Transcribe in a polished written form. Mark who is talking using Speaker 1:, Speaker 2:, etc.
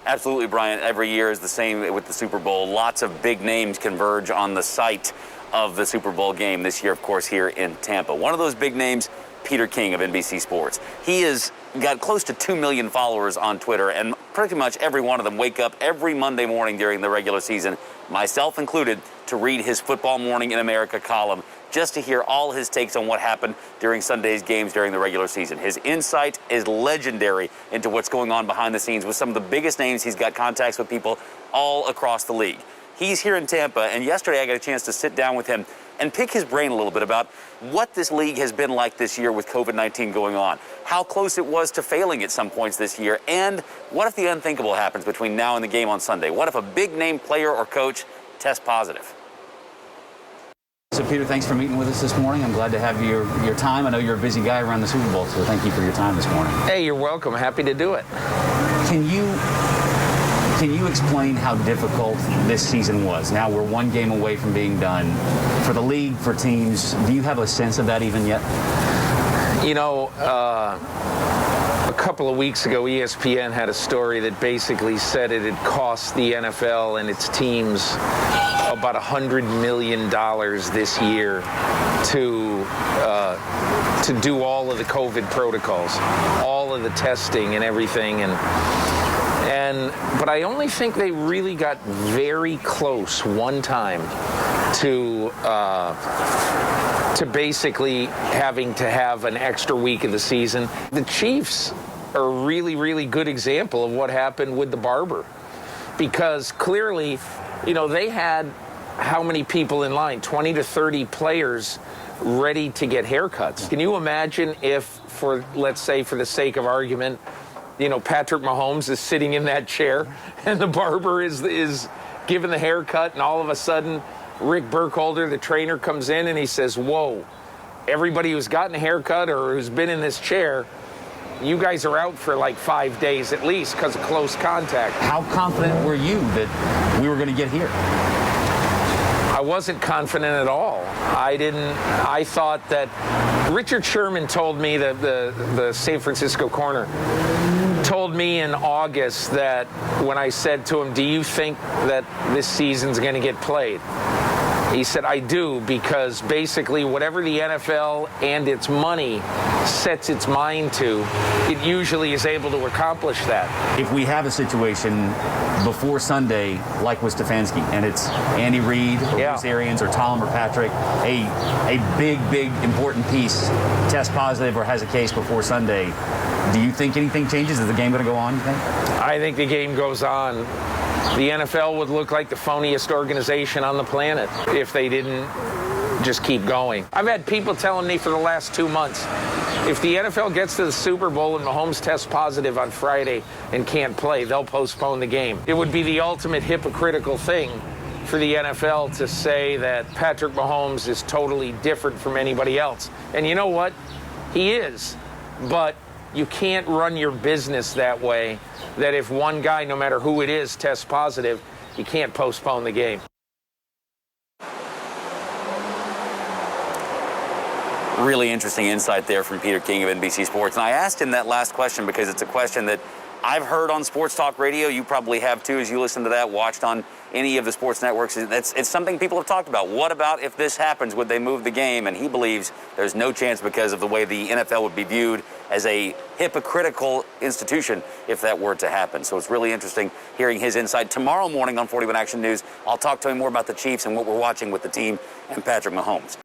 Speaker 1: Absolutely, Brian. Every year is the same with the Super Bowl. Lots of big names converge on the site of the Super Bowl game this year, of course, here in Tampa. One of those big names, Peter King of NBC Sports. He has got close to 2 million followers on Twitter, and pretty much every one of them wake up every Monday morning during the regular season, myself included, to read his Football Morning in America column, just to hear all his takes on what happened during Sunday's games during the regular season. His insight is legendary into what's going on behind the scenes with some of the biggest names. He's got contacts with people all across the league. He's here in Tampa, and yesterday I got a chance to sit down with him and pick his brain a little bit about what this league has been like this year with COVID-19 going on, how close it was to failing at some points this year, and what if the unthinkable happens between now and the game on Sunday? What if a big-name player or coach tests positive?
Speaker 2: So, Peter, thanks for meeting with us this morning. I'm glad to have your time. I know you're a busy guy around the Super Bowl, so thank you for your time this morning.
Speaker 3: Hey, you're welcome. Happy to do it.
Speaker 2: Can you explain how difficult this season was? Now we're one game away from being done. For the league, for teams, do you have a sense of that even yet?
Speaker 3: You know, a couple of weeks ago, ESPN had a story that basically said it had cost the NFL and its teams about $100 million this year to do all of the COVID protocols, all of the testing and everything. But I only think they really got very close one time to basically having to have an extra week of the season. The Chiefs are a really, really good example of what happened with the barber, because clearly, you know, they had how many people in line? 20 to 30 players ready to get haircuts. Can you imagine if, let's say, for the sake of argument, you know, Patrick Mahomes is sitting in that chair and the barber is giving the haircut, and all of a sudden Rick Burkholder, the trainer, comes in and he says, whoa, everybody who's gotten a haircut or who's been in this chair, you guys are out for like 5 days at least because of close contact.
Speaker 2: How confident were you that we were going to get here?
Speaker 3: I wasn't confident at all. I thought that Richard Sherman told me, that the San Francisco corner, told me in August that when I said to him, do you think that this season's going to get played? He said, I do, because basically whatever the NFL and its money sets its mind to, it usually is able to accomplish that.
Speaker 2: If we have a situation before Sunday, like with Stefanski, and it's Andy Reid or Bruce Arians or Tom or Patrick, a big, important piece tests positive or has a case before Sunday, do you think anything changes? Is the game going to go on, you think?
Speaker 3: I think the game goes on. The NFL would look like the phoniest organization on the planet if they didn't just keep going. I've had people telling me for the last 2 months, if the NFL gets to the Super Bowl and Mahomes tests positive on Friday and can't play, they'll postpone the game. It would be the ultimate hypocritical thing for the NFL to say that Patrick Mahomes is totally different from anybody else. And you know what? He is. But you can't run your business that way, that if one guy, no matter who it is, tests positive, you can't postpone the game.
Speaker 1: Really interesting insight there from Peter King of NBC Sports. And I asked him that last question because it's a question that I've heard on Sports Talk Radio. You probably have too, as you listen to that, watched on any of the sports networks. It's something people have talked about. What about if this happens? Would they move the game? And he believes there's no chance because of the way the NFL would be viewed as a hypocritical institution if that were to happen. So it's really interesting hearing his insight. Tomorrow morning on 41 Action News, I'll talk to him more about the Chiefs and what we're watching with the team and Patrick Mahomes.